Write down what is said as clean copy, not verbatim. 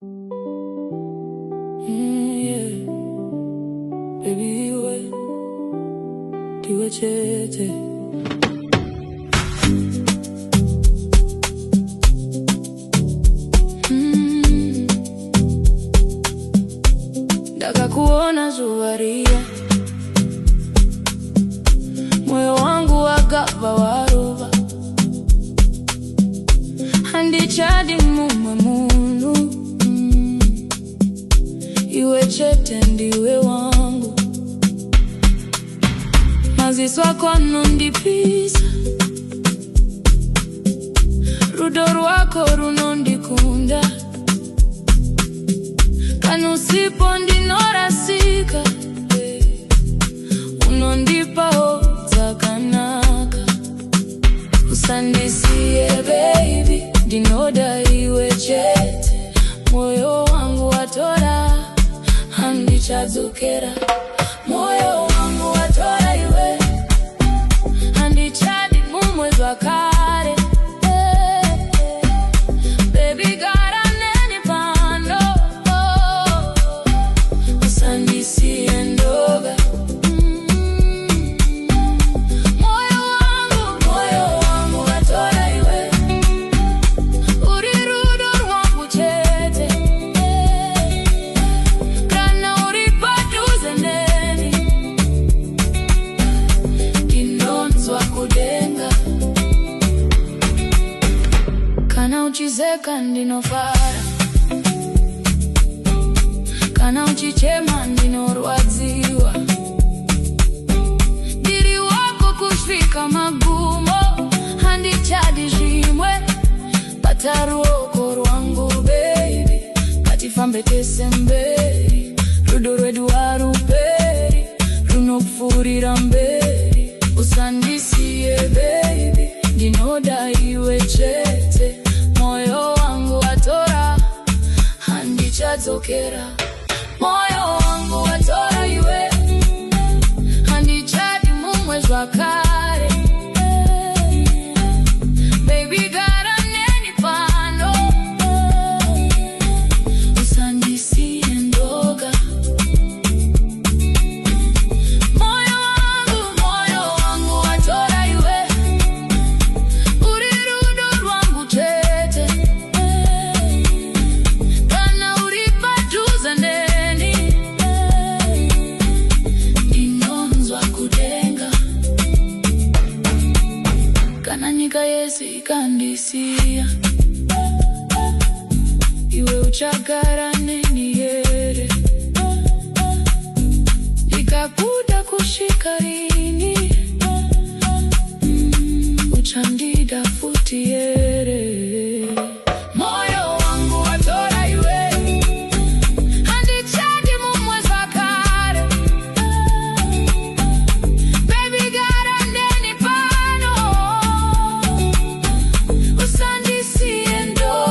Yeah. Baby, diwe chete. Daka kuona zuwaria, moyo wangu wagava waruba, handi chadi mumwe munu. Iwe chete ndiwe wangu, maziswa kono ndipisa, rudo rwako runondikunda, kanusipo ndinorasika, unondipa otakanaka. Usandisiye baby, ndinoda iwe chete, moyo wangu watora, handi chadzokera. Moyo wangu watora iwe, handi chadi mumwe zwakare. Baby gara neni pano, usandisiye ndoga. Moyo wangu watora iwe, uri rudo rwangu chete, kana uri paduze neni, ndinonzwa kudenga. Kana uchizeka ndinofara, kana uchichema ndinorwadziwa, ndiri wako kusvika magumo, handi chadi zvimwe bata ruoko rwangu baby, ngatifambe tese mberi, rudo rwedu haruperi, runopfuurira mberi. Usandisiye baby, ndinoda iwe chete, moyo wangu watora, handi chadzokera. Moyo wangu watora iwe, handi chadi mumwe zwakare. Baby gara neni pano, usandisiye ndoga. Moyo wangu watora iwe, uri rudo rwangu chete, kana uri paduze neni, ndinonzwa kudenga. Kana nyika yese ikandisiya, iwe uchagara neni here, ndikakuda kushikarira.